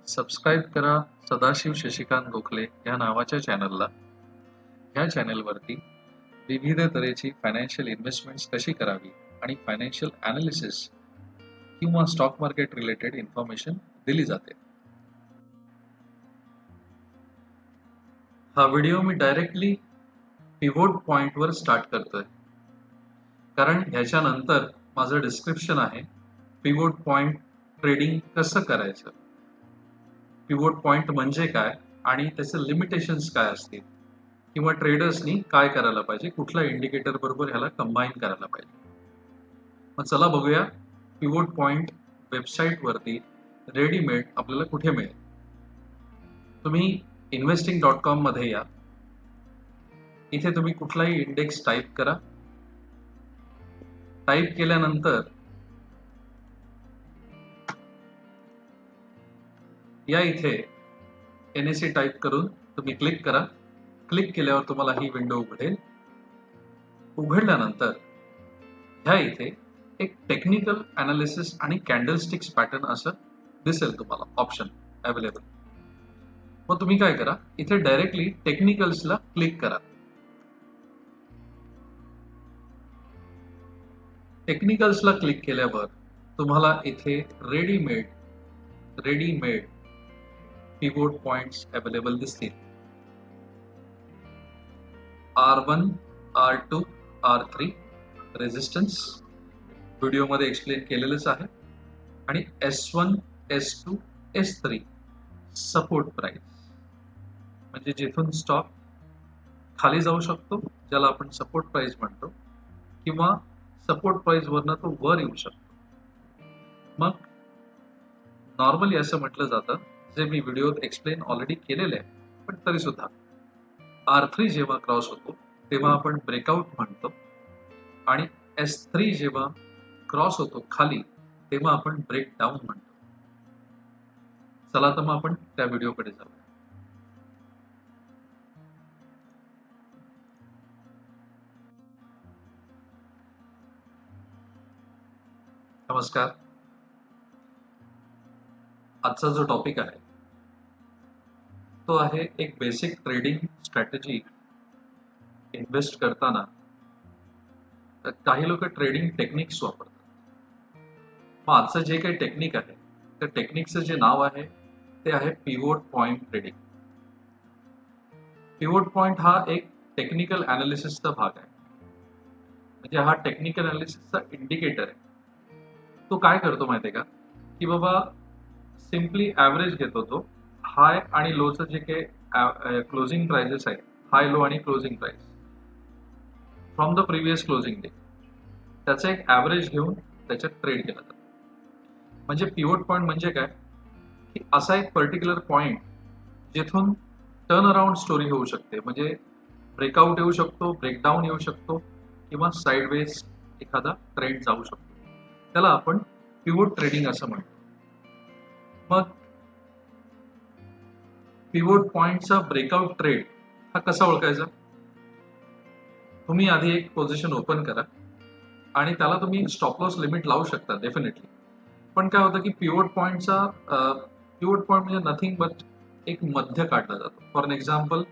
Subscribe करा सदाशिव शशिकांत गोखले या नावाच्या चॅनलला. ह्या चॅनलवरती विविध तऱ्हेची फायनान्शियल इन्व्हेस्टमेंट्स कशी करावी आणि फायनान्शियल ॲनालिसिस किंवा स्टॉक मार्केट रिलेटेड इन्फॉर्मेशन दिली जाते. हा व्हिडिओ मी डायरेक्टली पिव्होट पॉइंटवर स्टार्ट करतोय, कारण ह्याच्यानंतर माझं डिस्क्रिप्शन आहे पिव्होट पॉइंट ट्रेडिंग कसं करायचं, पिव्होट पॉइंट म्हणजे काय आणि त्याचे लिमिटेशन्स काय असतील, किंवा ट्रेडर्सनी काय करायला पाहिजे, कुठल्या इंडिकेटर बरोबर ह्याला कंबाईन करायला पाहिजे. मग चला बघूया पिव्होट पॉइंट वेबसाईटवरती रेडीमेड आपल्याला कुठे मिळेल. तुम्ही investing.com मध्ये या. इथे तुम्ही कुठलाही इंडेक्स टाईप करा. टाईप केल्यानंतर या इथे NSE टाईप करून तुम्ही क्लिक करा. क्लिक केल्यावर तुम्हाला ही विंडो उघडेल. उघडल्यानंतर ह्या इथे एक टेक्निकल ॲनालिसिस आणि कॅन्डलस्टिक्स पॅटर्न असं दिसेल तुम्हाला ऑप्शन अवेलेबल. मग तुम्ही काय करा, इथे डायरेक्टली टेक्निकल्सला क्लिक करा. टेक्निकल्सला क्लिक केल्यावर तुम्हाला इथे रेडीमेड पिव्होट पॉइंट्स अवेलेबल दिसतील. R1, R2, R3 रेजिस्टन्स व्हिडिओमध्ये एक्सप्लेन केलेलंच आहे, आणि S1, S2, S3 support price, म्हणजे जिथून स्टॉक खाली जाऊ शकतो, ज्याला आपण सपोर्ट प्राइस म्हणतो, किंवा सपोर्ट प्राइस वरनं तो वर येऊ शकतो. मग नॉर्मली असं म्हटलं जातं, जे मी व्हिडिओत एक्सप्लेन ऑलरेडी केलेलं आहे, पण तरी सुद्धा R3 जेव्हा क्रॉस होतो तेव्हा आपण ब्रेकआउट म्हणतो, आणि S3 जेव्हा क्रॉस होतो खाली तेव्हा आपण ब्रेकडाऊन म्हणतो. चला तर मग आपण त्या व्हिडिओकडे जाऊ. नमस्कार. आजचा जो टॉपिक आहे तो आहे एक बेसिक ट्रेडिंग स्ट्रॅटेजी. इन्व्हेस्ट करताना काही लोक ट्रेडिंग टेक्निक्स वापरतात. मग आजचं जे काही टेक्निक आहे त्या टेक्निकचं जे नाव आहे ते आहे pivot point trading. Pivot point हा एक टेक्निकल ॲनालिसिसचा भाग आहे, म्हणजे हा टेक्निकल ॲनालिसिसचा इंडिकेटर आहे. तो काय करतो माहिती आहे का, की बाबा सिम्पली ॲव्हरेज घेतो तो हाय आणि लोचं जे काही क्लोजिंग प्राइजेस आहेत, हाय लो आणि closing price from the previous closing day, त्याचा एक ॲव्हरेज घेऊन त्याच्यात ट्रेड केला जातो. म्हणजे पिव्होट पॉइंट म्हणजे काय, की असा एक पर्टिक्युलर पॉइंट जिथून टर्न अराउंड स्टोरी होऊ शकते, म्हणजे ब्रेकआउट येऊ शकतो, ब्रेकडाऊन येऊ शकतो, किंवा साईडवेज एखादा ट्रेंड जाऊ शकतो. त्याला आपण पिव्होट ट्रेडिंग असं म्हणतो. मग पिव्होट पॉइंटचा ब्रेकआउट ट्रेड हा कसा ओळखायचा, तुम्ही आधी एक पोझिशन ओपन करा आणि त्याला तुम्ही स्टॉप लॉस लिमिट लावू शकता डेफिनेटली. पण काय होतं की पिव्होट पॉइंट म्हणजे नथिंग बट एक मध्य काढला जातो. फॉर एन एक्झाम्पल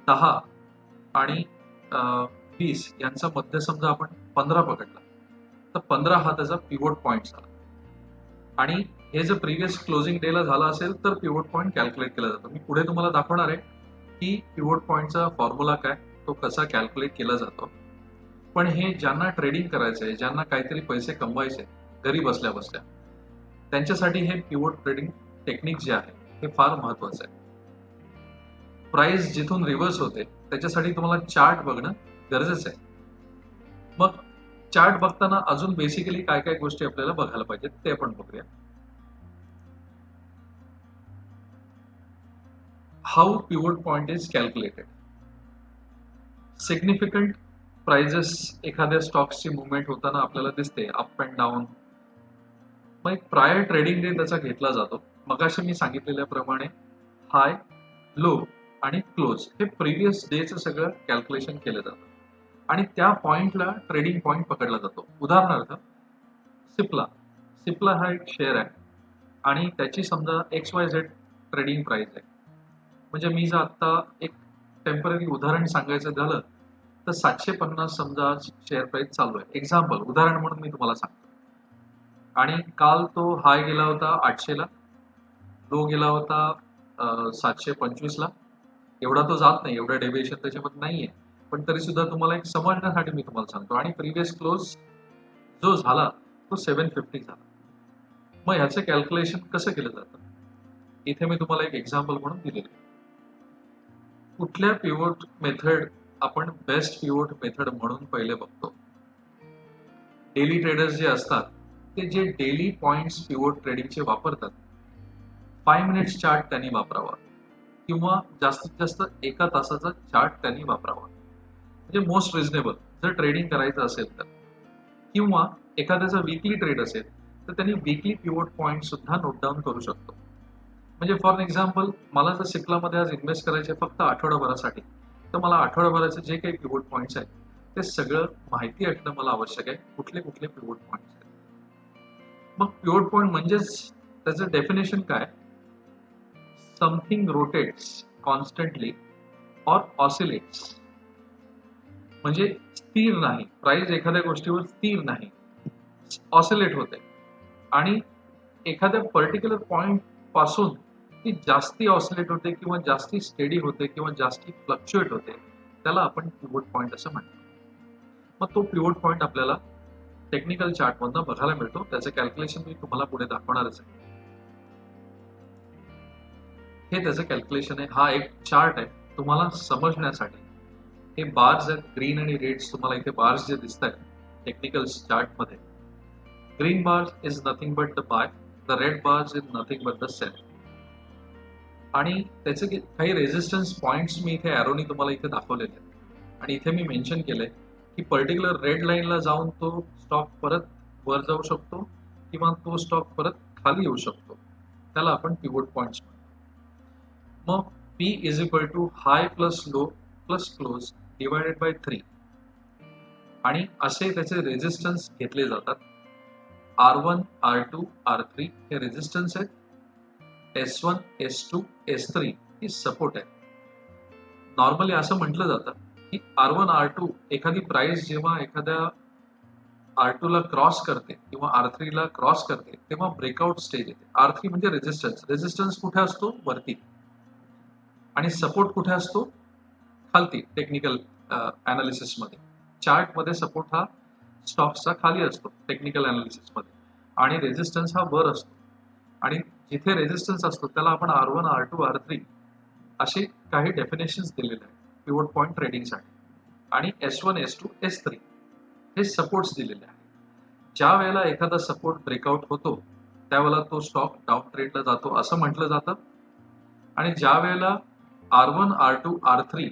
10 आणि 20 यांचा मध्य समजा आपण 15 पकडला, तर 15 हा त्याचा पिव्होट पॉइंट झाला. आणि हे जर प्रिव्हियस क्लोजिंग डेला झाला असेल तर पिव्होट पॉइंट कॅल्क्युलेट केला जातो. मी पुढे तुम्हाला दाखवणार आहे की पिव्होट पॉइंटचा फॉर्म्युला काय, तो कसा कॅल्क्युलेट केला जातो. पण हे ज्यांना ट्रेडिंग करायचं आहे, ज्यांना काहीतरी पैसे कमवायचे घरी बसल्या बसल्या, त्यांच्यासाठी हे पिव्होट ट्रेडिंग टेक्निक जे आहे हे फार महत्वाचं आहे. प्राइस जिथून रिव्हर्स होते त्याच्यासाठी तुम्हाला चार्ट बघणं गरजेचं आहे. मग चार्ट बघताना अजून बेसिकली काय काय गोष्टी आपल्याला बघायला पाहिजेत ते आपण बघूया. How pivot point is calculated. Significant prices एखाद्या स्टॉक्सची मुवमेंट होताना आपल्याला दिसते, अप अँड डाऊन. मग एक प्रायर ट्रेडिंग डे त्याचा घेतला जातो. मगाशी मी सांगितलेल्याप्रमाणे हाय, लो आणि क्लोज हे प्रिव्हियस डेचं सगळं कॅल्क्युलेशन केलं जातं, आणि त्या पॉइंटला ट्रेडिंग पॉइंट पकडला जातो. उदाहरणार्थ सिप्ला हा एक शेअर आहे आणि त्याची समजा XYZ ट्रेडिंग प्राइस आहे. म्हणजे मी जर आता एक टेम्पररी उदाहरण सांगायचं झालं तर 750 समजा शेअर प्राइस चालू आहे, एक्झाम्पल उदाहरण म्हणून मी तुम्हाला सांगतो. आणि काल तो हाय गेला होता 800 ला, लो गेला होता 725 ला. एवढा तो जात नाही, एवढं डेव्हिएशन त्याच्यामध्ये नाहीये, पण तरी सुद्धा तुम्हाला एक समजण्यासाठी मी तुम्हाला सांगतो. आणि प्रिव्हियस क्लोज जो झाला तो 750 झाला. मग ह्याचं कॅल्क्युलेशन कसं केलं जातं इथे मी तुम्हाला एक एक्झाम्पल म्हणून दिलेलं आहे. कुठल्या पिव्होट मेथड आपण बेस्ट पिव्होट मेथड म्हणून पहिले बघतो. डेली ट्रेडर्स जे असतात ते जे डेली पॉइंट्स पिव्होट ट्रेडिंगचे वापरतात, 5 मिनिट्स चार्ट त्यांनी वापरावा किंवा जास्तीत जास्त एका तासाचा चार्ट त्यांनी वापरावा, म्हणजे मोस्ट रिझनेबल जर ट्रेडिंग करायचं असेल तर. किंवा एखाद्याचा वीकली ट्रेड असेल तर त्यांनी वीकली पिव्होट पॉइंट सुद्धा नोट डाऊन करू शकतो. म्हणजे फॉर एक्झाम्पल मला जर सिप्लामध्ये आज इन्व्हेस्ट करायचे फक्त आठवडाभरासाठी, तर मला आठवडाभराचे जे काही पिव्होट पॉइंट्स आहेत ते सगळं माहिती असणं मला आवश्यक आहे, कुठले कुठले पिव्होट पॉइंट्स आहेत. मग पिव्होट पॉइंट म्हणजेच त्याचं डेफिनेशन काय, something rotates constantly or oscillates, म्हणजे स्थिर नाही, प्राइस एखाद्या गोष्टीवर स्थिर नाही, ऑसिलेट होते आणि एखाद्या पर्टिक्युलर पॉइंट पासून ती जास्ती ऑसिलेट होते किंवा जास्ती स्टेडी होते किंवा जास्ती फ्लक्च्युएट होते, त्याला आपण पिव्होट पॉइंट असं म्हणतो. मग तो पिव्होट पॉइंट आपल्याला टेक्निकल चार्ट मधनं बघायला मिळतो. त्याचं कॅल्क्युलेशन मी तुम्हाला पुढे दाखवणारच आहे. हे त्याचं कॅल्क्युलेशन आहे. हा एक चार्ट आहे तुम्हाला समजण्यासाठी. हे बार्स आहेत, ग्रीन आणि रेड्स. तुम्हाला इथे बार्स जे दिसत आहेत टेक्निकल चार्ट मध्ये, green bars is nothing but the buy, the red bars is nothing but the sell. आणि त्याचे काही रेजिस्टन्स पॉइंट्स मी इथे एरोनी तुम्हाला इथे दाखवलेले आहेत. आणि इथे मी मेन्शन केलंय की पर्टिक्युलर रेड लाईनला जाऊन तो स्टॉक परत वर जाऊ शकतो किंवा तो स्टॉक परत खाली येऊ शकतो, त्याला आपण पिव्होट पॉइंट्स म्हणतो. मग P is equal to high plus low plus close divided by 3. आणि असे त्याचे रेजिस्टन्स घेतले जातात. R1, R2, R3 हे रेजिस्टन्स आहेत. S1, S2, S3 ही सपोर्ट आहे. नॉर्मली असं म्हटलं जातं की R1, R2 एखादी प्राइस जेव्हा एखाद्या R2 ला क्रॉस करते किंवा R3 ला क्रॉस करते तेव्हा ब्रेकआउट स्टेज येते. R3 म्हणजे रेजिस्टन्स. रेजिस्टन्स कुठे असतो? वरती. आणि सपोर्ट कुठे असतो? खालती. टेक्निकल अनालिसिस मध्ये, चार्ट मध्ये सपोर्ट हा स्टॉक्सचा खाली असतो टेक्निकल अनालिसिस मध्ये, आणि रेजिस्टन्स हा वर असतो. आणि जिथे रेजिस्टन्स असतो त्याला आपण R1, R2, R3 असे काही डेफिनेशन्स दिलेले आहेत पिव्होट पॉइंट ट्रेडिंगसाठी. आणि S1, S2, S3 हे सपोर्ट्स दिलेले आहेत. ज्या वेळेला एखादा सपोर्ट ब्रेकआउट होतो त्यावेळेला तो स्टॉक डाऊन ट्रेडला जातो असं म्हटलं जातं. आणि ज्या वेळेला R1, R2, R3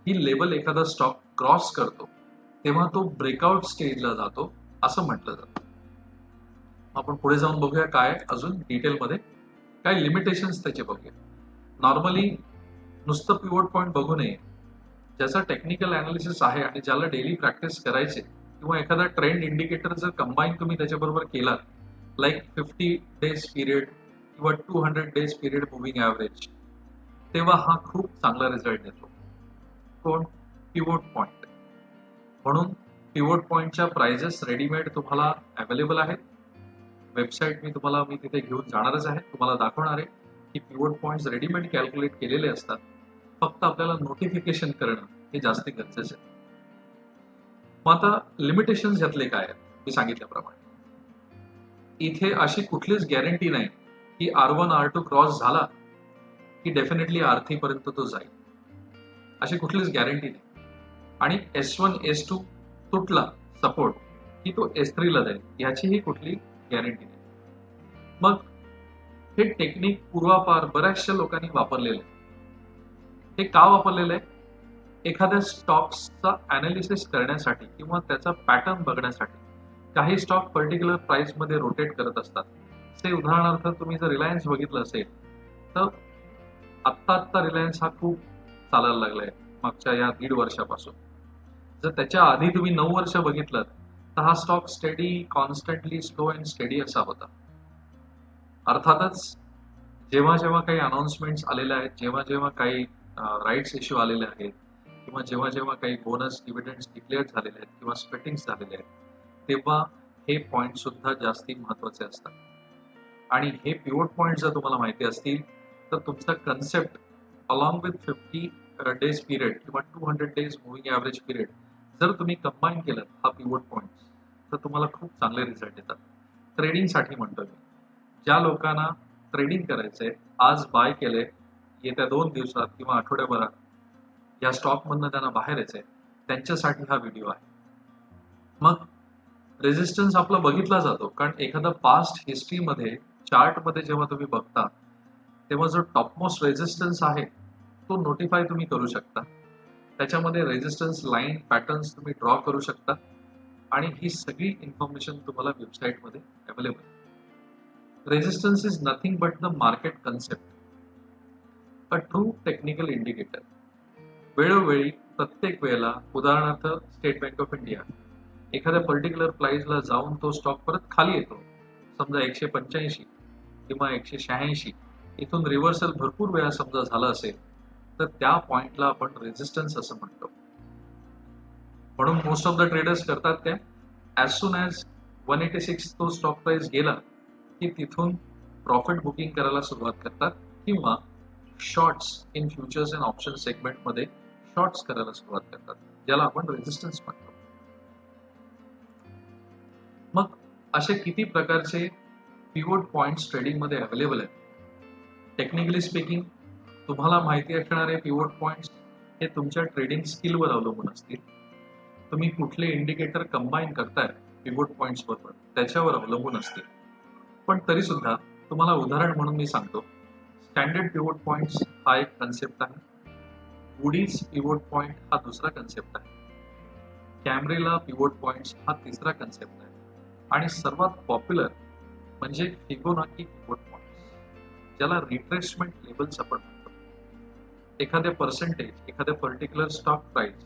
ही लेवल एखादा स्टॉक क्रॉस करतो तेव्हा तो ब्रेकआउट स्टेजला जातो असं म्हटलं जातं. आपण पुढे जाऊन बघूया काय अजून डिटेलमध्ये काय लिमिटेशन्स त्याचे बघूया. नॉर्मली नुसतं पिव्होट पॉइंट बघू नये. ज्याचा टेक्निकल अनालिसिस आहे आणि ज्याला डेली प्रॅक्टिस करायचे किंवा एखादा ट्रेंड इंडिकेटर जर कंबाईन तुम्ही त्याच्याबरोबर केला, लाईक 50 डेज पिरियड किंवा 200 डेज पिरियड मुव्हिंग ॲव्हरेज, तेव्हा हा खूप चांगला रिझल्ट देतो. कोण? Pivot point. म्हणून पिव्होट पॉइंटच्या प्राइजेस रेडीमेड तुम्हाला अवेलेबल आहेत. वेबसाईट मी तिथे घेऊन जाणारच आहे, तुम्हाला दाखवणार आहे की पिव्होट पॉइंट्स रेडीमेड कॅल्क्युलेट केलेले असतात. फक्त आपल्याला नोटिफिकेशन करणं हे जास्त गरजेचं आहे. मग आता लिमिटेशन्स यातले काय आहेत? मी सांगितल्याप्रमाणे इथे अशी कुठलीच गॅरंटी नाही की R1, R2 क्रॉस झाला की डेफिनेटली R3 पर्यंत तो जाईल, अशी कुठलीच गॅरंटी नाही. आणि S1, S2 तुटला सपोर्ट की तो S3 ला जाईल, याचीही कुठली गॅरंटी नाही. मग हे टेक्निक पूर्वापार बऱ्याचशा लोकांनी वापरलेलं आहे. हे का वापरलेलं आहे? एखाद्या स्टॉक्सचा अनालिसिस करण्यासाठी किंवा त्याचा पॅटर्न बघण्यासाठी. काही स्टॉक पर्टिक्युलर प्राइस मध्ये रोटेट करत असतात. से उदाहरणार्थ तुम्ही जर रिलायन्स बघितलं असेल तर आत्ता रिलायन्स हा खूप चालायला लागलाय मागच्या या 1.5 वर्षापासून. जर त्याच्या आधी तुम्ही 9 वर्ष बघितलं तर हा stock steady, constantly slow and steady असा होता. अर्थातच जेव्हा जेव्हा काही अनाउन्समेंट्स आलेल्या आहेत, जेव्हा जेव्हा काही राईट्स इश्यू आलेले आहेत किंवा जेव्हा जेव्हा काही बोनस डिव्हिडंड्स डिक्लेअर झालेले आहेत किंवा स्प्लिटिंग्स झालेले आहेत, तेव्हा हे पॉईंट सुद्धा जास्ती महत्वाचे असतात. आणि हे पिवोट पॉईंट जर तुम्हाला माहिती असतील तर तुमचा concept along with 50 days period किंवा 200 डेज मुव्हिंग ॲव्हरेज पिरियड जर तुम्ही कंबाईन केलं हा पिवोट पॉईंट, तर तुम्हाला खूप चांगले रिझल्ट येतात. ट्रेडिंगसाठी म्हणतो मी. ज्या लोकांना ट्रेडिंग करायचंय, आज बाय केलंय, येत्या 2 दिवसात किंवा आठवड्याभरात या स्टॉकमधनं त्यांना बाहेर यायचंय, त्यांच्यासाठी हा व्हिडिओ आहे. मग रेजिस्टन्स आपला बघितला जातो कारण एखादा पास्ट हिस्ट्रीमध्ये चार्टमध्ये जेव्हा तुम्ही बघता तेव्हा जो टॉपमोस्ट रेजिस्टन्स आहे तो नोटिफाय तुम्ही करू शकता. त्याच्यामध्ये रेजिस्टन्स लाईन पॅटर्न्स तुम्ही ड्रॉ करू शकता आणि ही सगळी इन्फॉर्मेशन तुम्हाला वेबसाईटमध्ये अवेलेबल आहे. Resistance is nothing but the market concept, a true technical indicator. वेळोवेळी प्रत्येक वेळेला उदाहरणार्थ स्टेट बँक ऑफ इंडिया एखाद्या पर्टिक्युलर प्राइसला जाऊन तो स्टॉक परत खाली येतो, समजा 185 किंवा 186, इथून रिव्हर्सल भरपूर वेळा समजा झालं असेल तर त्या पॉइंटला आपण रेजिस्टन्स असं म्हणतो. म्हणून मोस्ट ऑफ द ट्रेडर्स करतात काय, ॲज सून ॲज 186 तो स्टॉक प्राइस गेला की तिथून प्रॉफिट बुकिंग करायला सुरुवात करतात किंवा shorts in futures and option सेगमेंटमध्ये शॉर्ट्स करायला सुरुवात करतात, ज्याला आपण रेजिस्टन्स म्हणतो. मग असे किती प्रकारचे पिवोट पॉइंट्स ट्रेडिंगमध्ये अवेलेबल आहेत? टेक्निकली स्पीकिंग तुम्हाला माहिती असणारे पिवोट पॉइंट्स हे तुमच्या ट्रेडिंग स्किलवर अवलंबून असतील. तुम्ही कुठले इंडिकेटर कंबाईन करताय पिवोट पॉइंट्स बरोबर त्याच्यावर अवलंबून असतील. पण तरी सुद्धा तुम्हाला उदाहरण म्हणून मी सांगतो, स्टँडर्ड पिवोट पॉइंट्स हा एक कन्सेप्ट आहे, वुडीज पिवोट पॉइंट हा दुसरा कन्सेप्ट आहे, कॅमरेला पिवोट पॉइंट्स हा तिसरा कन्सेप्ट आहे आणि सर्वात पॉप्युलर म्हणजे फिबोनाची पिवोट पॉइंट्स, ज्याला रिट्रेसमेंट लेवल्स आपण म्हणतो. एखाद्या पर्सेंटेज, एखाद्या पर्टिक्युलर स्टॉक प्राइस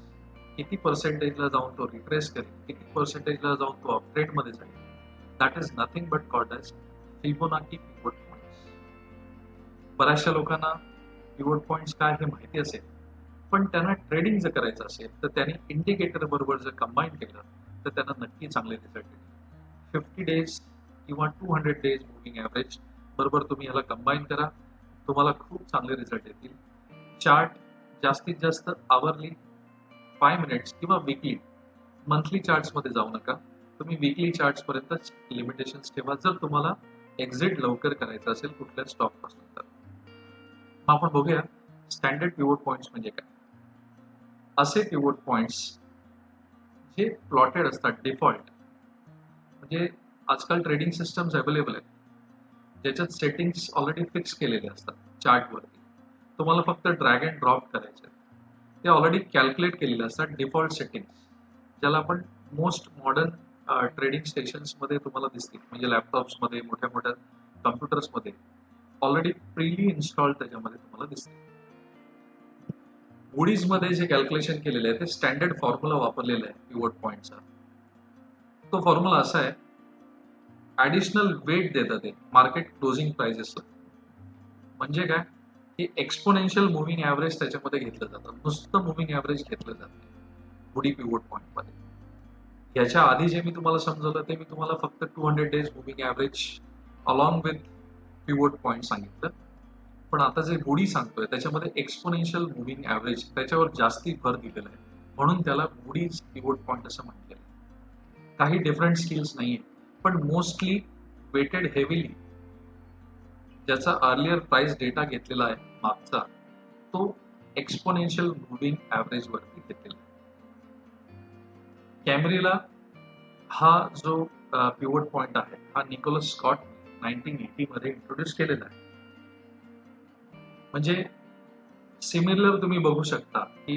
किती पर्सेंटेजला जाऊन तो रिट्रेस करेल, किती पर्सेंटेजला जाऊन तो अपट्रेंडमध्ये जाईल, that is nothing but called as Fibonacci pivot points. बऱ्याचशा लोकांना पिवोट पॉइंट्स काय हे माहिती असेल, पण त्यांना ट्रेडिंग जर करायचं असेल तर त्यांनी इंडिकेटर बरोबर जर कंबाईन केलं तर त्यांना नक्की चांगले रिझल्ट येतील. 50 डेज किंवा 200 डेज मुव्हिंग ॲव्हरेज बरोबर तुम्ही याला कंबाईन करा, तुम्हाला खूप चांगले रिझल्ट येतील. चार्ट जास्तीत जास्त आवरली 5 मिनिट्स किंवा वीकली, मंथली चार्ट्समध्ये जाऊ नका. तुम्ही वीकली चार्ट्सपर्यंतच लिमिटेशन्स ठेवा जर तुम्हाला एक्झिट लवकर करायचं असेल कुठल्या स्टॉकपासून. तर मग आपण बघूया स्टँडर्ड पिवोट पॉइंट्स म्हणजे काय. असे पिवोट पॉइंट्स जे प्लॉटेड असतात डिफॉल्ट, म्हणजे आजकाल ट्रेडिंग सिस्टम्स अवेलेबल आहेत ज्याच्यात सेटिंग्स ऑलरेडी फिक्स केलेले असतात चार्टवरती, तुम्हाला फक्त ड्रॅग अँड ड्रॉप करायचे. ते ऑलरेडी कॅल्क्युलेट केलेले असतात डिफॉल्ट सेटिंग्स, ज्याला आपण मोस्ट मॉडर्न ट्रेडिंग स्टेशन्समध्ये तुम्हाला दिसतील, म्हणजे लॅपटॉप्समध्ये, मोठ्या मोठ्या कम्प्युटर्समध्ये ऑलरेडी प्रीली इन्स्टॉल त्याच्यामध्ये तुम्हाला दिसतील. वुडीजमध्ये जे कॅल्क्युलेशन केलेलं आहे ते स्टँडर्ड फॉर्म्युला वापरलेला आहे पिवोट पॉइंटचा. तो फॉर्म्युला असा आहे, ॲडिशनल वेट देतात ते मार्केट क्लोजिंग प्राइसेसला. म्हणजे काय की एक्सपोनेन्शियल मुव्हिंग ॲव्हरेज त्याच्यामध्ये घेतलं जातं, नुसतं मुव्हिंग ॲव्हरेज घेतलं जात नाही वुडी पिवोट पॉइंटमध्ये. याच्या आधी जे मी तुम्हाला समजवलं ते मी तुम्हाला फक्त 200 days moving average along with pivot point सांगितलं, पण आता जे वुडी सांगतोय त्याच्यामध्ये एक्सपोनेन्शियल मुव्हिंग ॲव्हरेज त्याच्यावर जास्ती भर दिलेला आहे, म्हणून त्याला वुडीज पिवोट पॉइंट असं म्हटलेलं आहे. काही डिफरंट स्किल्स नाहीये, पण मोस्टली वेटेड हेविली ज्याचा अर्लियर प्राइस डेटा घेतलेला आहे मागचा, तो एक्सपोनेन्शियल मुव्हिंग ॲव्हरेज वरती घेतलेला आहे. कॅमरेला हा जो पिवोट पॉइंट आहे हा निकोलस स्कॉट 1980 मध्ये इंट्रोड्यूस केलेला आहे. म्हणजे सिमिलर तुम्ही बघू शकता की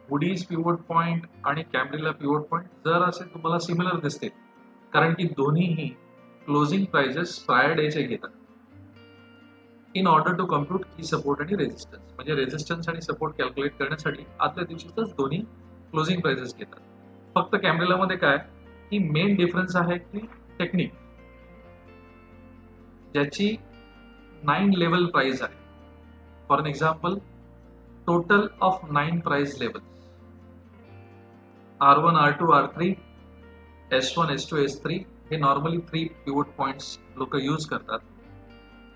वुडीज पिवोट पॉइंट आणि कॅमरेला पिवोट पॉइंट जर असे तुम्हाला सिमिलर दिसतील, कारण की दोन्हीही क्लोजिंग प्राइजेस प्रायर डेचे घेतात इन ऑर्डर टू कम्प्यूट की सपोर्ट आणि रेजिस्टन्स. म्हणजे रेजिस्टन्स आणि सपोर्ट कॅल्क्युलेट करण्यासाठी आदल्या दिवशीच दोन्ही क्लोजिंग प्राइजेस घेतात. फक्त कॅमरेला मध्ये काय की मेन डिफरन्स आहे की टेक्निक, ज्याची 9 लेवल प्राइस आहे. For an example, total of 9 price levels, R1, R2, R3, S1, S2, S3 हे नॉर्मली 3 पिवोट पॉइंट्स लोक यूज करतात.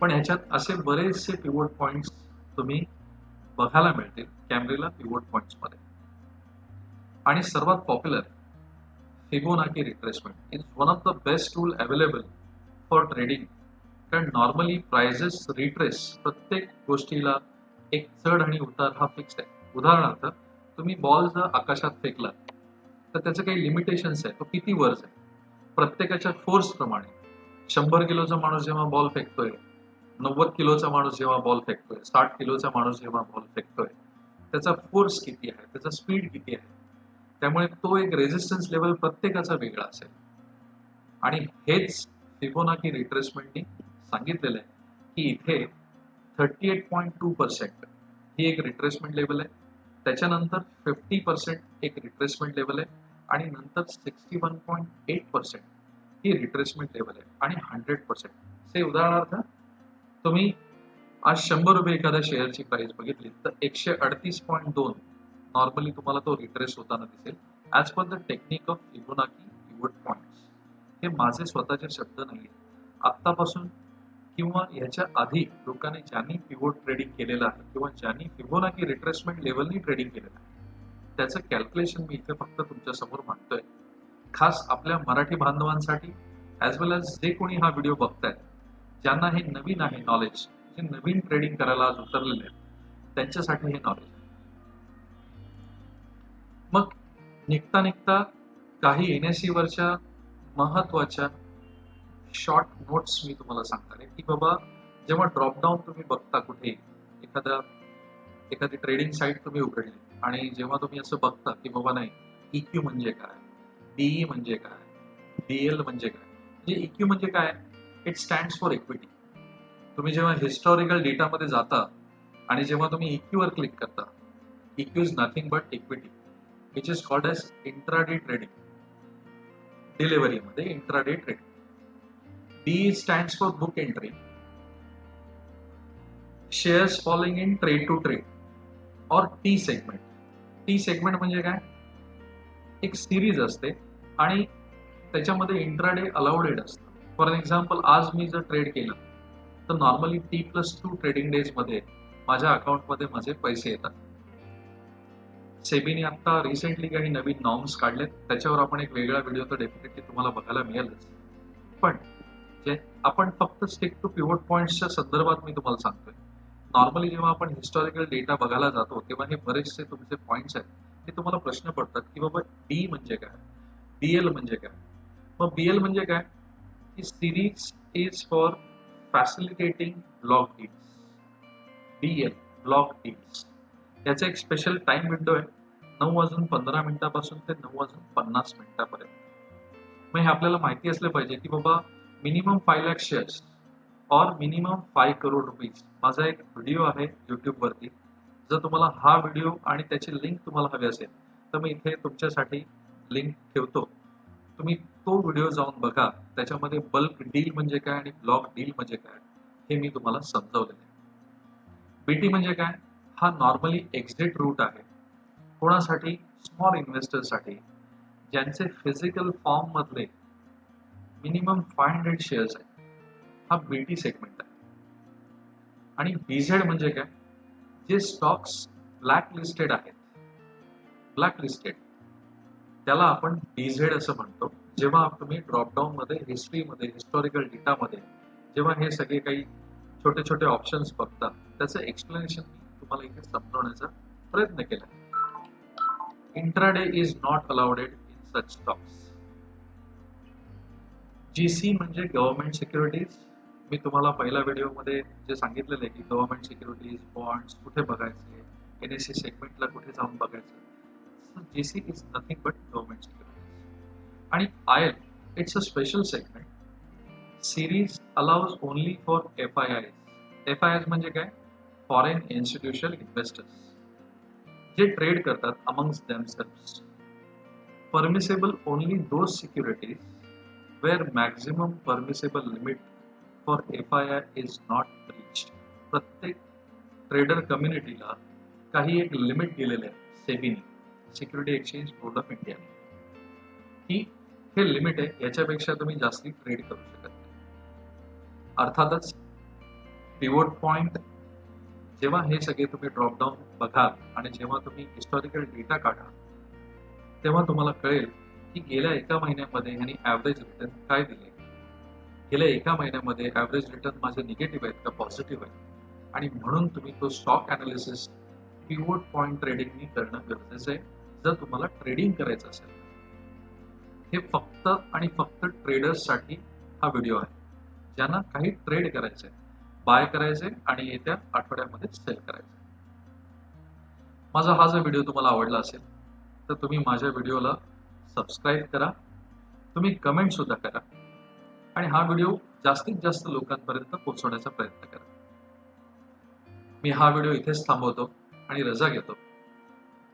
पण ह्याच्यात असे बरेचसे पिवोट पॉइंट्स तुम्ही बघायला मिळतील कॅमरीला पिवोट पॉइंट्स मध्ये. आणि सर्वात popular Fibonacci retracement is one of the best tool available for trading. कारण नॉर्मली प्राइजेस रिट्रेस प्रत्येक गोष्टीला एक चढ आणि उतार हा फिक्स आहे. उदाहरणार्थ, तुम्ही बॉल जर आकाशात फेकला तर त्याचे काही लिमिटेशन्स आहे, तो किती वर आहे प्रत्येकाच्या फोर्स प्रमाणे. 100 किलोचा माणूस जेव्हा बॉल फेकतोय, 90 किलोचा माणूस जेव्हा बॉल फेकतोय, 60 किलोचा माणूस जेव्हा बॉल फेकतोय, त्याचा फोर्स किती आहे, त्याचा स्पीड किती आहे, त्यामुळे तो एक रेझिस्टन्स लेवल प्रत्येकाचा वेगळा असेल. आणि हेच फिबोनाची रिट्रेसमेंटनी सांगितलेलं आहे की इथे 38.2% ही एक रिट्रेसमेंट लेवल आहे, त्याच्यानंतर 50% एक रिट्रेसमेंट लेवल आहे, आणि नंतर 61.8% ही रिट्रेसमेंट लेवल आहे, आणि 100%. से उदाहरणार्थ, तुम्ही आज 100 रुपये एखाद्या शेअरची प्राइस बघितली तर 138.2 नॉर्मली तुम्हाला तो रिट्रेस होताना दिसेल as per the technique of Fibonacci pivot points. हे माझे स्वतःचे शब्द नाहीये. आत्तापासून किंवा याच्या आधी लोकांनी ज्यांनी पिवोट ट्रेडिंग केलेलं आहे किंवा ज्यांनी फिबोनाची रिट्रेसमेंट लेवलनी ट्रेडिंग केलेलं आहे त्याचं कॅल्क्युलेशन मी इथे फक्त तुमच्या समोर मांडतोय, खास आपल्या मराठी बांधवांसाठी ॲज वेल ॲज जे कोणी हा व्हिडिओ बघतायत, ज्यांना हे नवीन आहे नॉलेज, जे नवीन ट्रेडिंग करायला आज उतरलेले आहेत त्यांच्यासाठी हे नॉलेज आहे. मग निघता काही NSE वरच्या महत्वाच्या शॉर्ट नोट्स मी तुम्हाला सांगणार आहे की बाबा, जेव्हा ड्रॉपडाऊन तुम्ही बघता कुठे एखादी ट्रेडिंग साईट तुम्ही उघडली आणि जेव्हा तुम्ही असं बघता की बाबा नाही, EQ म्हणजे काय, DE म्हणजे काय, DL म्हणजे काय. म्हणजे EQ म्हणजे काय, इट स्टँड्स फॉर इक्विटी. तुम्ही जेव्हा हिस्टॉरिकल डेटामध्ये जाता आणि जेव्हा तुम्ही EQ वर क्लिक करता, EQ is nothing but equity which is called as intraday trading. डिलिव्हरीमध्ये intraday trading. D stands for book entry, shares falling in trade to trade, or T segment. T segment म्हणजे काय, एक series असते आणि त्याच्यामध्ये intraday allowed असतं. For example, आज मी जर ट्रेड केलं तर नॉर्मली T+2 ट्रेडिंग डेज मध्ये माझ्या अकाउंटमध्ये माझे पैसे येतात. सेबीने आता रिसेंटली काही नवीन नॉर्म्स काढलेत, त्याच्यावर आपण एक वेगळा व्हिडिओ तर डेफिनेटली तुम्हाला बघायला मिळेलच. पण जे आपण फक्त स्टिक टू पिवोट पॉइंट्सच्या संदर्भात मी तुम्हाला सांगतोय. नॉर्मली जेव्हा आपण हिस्टॉरिकल डेटा बघायला जातो तेव्हा हे बरेचसे तुमचे पॉइंट्स आहेत ते तुम्हाला प्रश्न पडतात की बाबा डी म्हणजे काय, BL म्हणजे काय. मग BL म्हणजे काय की series is for facilitating block deals. BL block deals, याचा एक स्पेशल टाइम विंडो आहे 9:15 पासून ते 9:50 मग हे आपल्याला माहिती असलं पाहिजे की बाबा मिनिमम 5 लाख शेअर्स और मिनिमम 5 करोड रुपीज. माझा एक व्हिडिओ आहे YouTube वरती, जर तुम्हाला हा व्हिडिओ आणि त्याची लिंक तुम्हाला हवी असेल तर मी इथे तुमच्यासाठी लिंक ठेवतो, तुम्ही तो व्हिडिओ जाऊन बघा. त्याच्यामध्ये बल्क डील म्हणजे काय आणि ब्लॉक डील म्हणजे काय हे मी तुम्हाला समजावलेलं आहे. BT म्हणजे काय, हा नॉर्मली एक्झिट रूट आहे कोणासाठी, स्मॉल इन्व्हेस्टरसाठी ज्यांचे फिजिकल फॉर्म मधले मिनिमम 500 शेअर्स आहेत, हा BT सेगमेंट आहे. आणि BZ म्हणजे काय, जे स्टॉक्स ब्लॅक लिस्टेड आहेत, ब्लॅक लिस्टेड त्याला आपण BZ असं म्हणतो. जेव्हा तुम्ही ड्रॉपडाऊन मध्ये हिस्ट्रीमध्ये हिस्टॉरिकल डेटामध्ये जेव्हा हे सगळे काही छोटे छोटे ऑप्शन्स बघता त्याचं एक्सप्लेनेशन मी तुम्हाला इथे समजवण्याचा प्रयत्न केला. Intraday is not allowed in such stocks. GC म्हणजे गव्हर्नमेंट सिक्युरिटीज. मी तुम्हाला पहिल्या व्हिडिओमध्ये जे सांगितलेलं आहे की गव्हर्नमेंट सिक्युरिटीज, बॉन्ड्स कुठे बघायचे, NSE सेगमेंटला कुठे जाऊन बघायचं. GC is nothing but government securities. आणि IL it's a special segment. Series allows only for FIIs. FIIs म्हणजे काय, फॉरेन इन्स्टिट्यूशनल इन्व्हेस्टर्स जे ट्रेड करतात amongst themselves. Permissible only those securities where maximum permissible limit for FII is not breached. प्रत्येक trader कम्युनिटीला काही एक limit दिलेलं आहे सेबीने, security exchange board of इंडियाने, की हे लिमिट आहे, याच्यापेक्षा तुम्ही जास्ती ट्रेड करू शकत नाही. अर्थातच पिवोट पॉइंट जेव्हा हे सगळे तुम्ही ड्रॉपडाऊन बघाल आणि जेव्हा तुम्ही हिस्टॉरिकल डेटा काढाल तेव्हा तुम्हाला कळेल की गेल्या एका महिन्यामध्ये ह्यांनी ॲव्हरेज रिटर्न काय दिले, गेल्या एका महिन्यामध्ये ॲव्हरेज रिटर्न माझे निगेटिव्ह आहेत का पॉझिटिव्ह आहेत, आणि म्हणून तुम्ही तो स्टॉक ॲनालिसिस पिवोट पॉइंट ट्रेडिंगनी करणं गरजेचं आहे जर तुम्हाला ट्रेडिंग करायचं असेल. हे फक्त आणि फक्त ट्रेडर्ससाठी हा व्हिडिओ आहे, ज्यांना काही ट्रेड करायचं आहे, बाय करायचे आणि येत्या आठवड्यामध्ये सेल करायचे. माझा हा जर व्हिडिओ तुम्हाला आवडला असेल तर तुम्ही माझ्या व्हिडिओला सबस्क्राईब करा, तुम्ही कमेंट सुद्धा करा आणि हा व्हिडिओ जास्तीत जास्त लोकांपर्यंत पोहोचवण्याचा प्रयत्न करा. मी हा व्हिडिओ इथेच थांबवतो आणि रजा घेतो.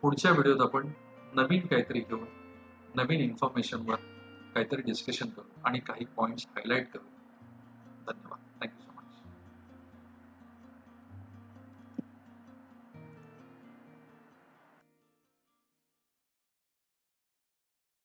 पुढच्या व्हिडिओत आपण नवीन काहीतरी घेऊन नवीन इन्फॉर्मेशनवर काहीतरी डिस्कशन करू आणि काही पॉइंट्स हायलाईट करू. धन्यवाद.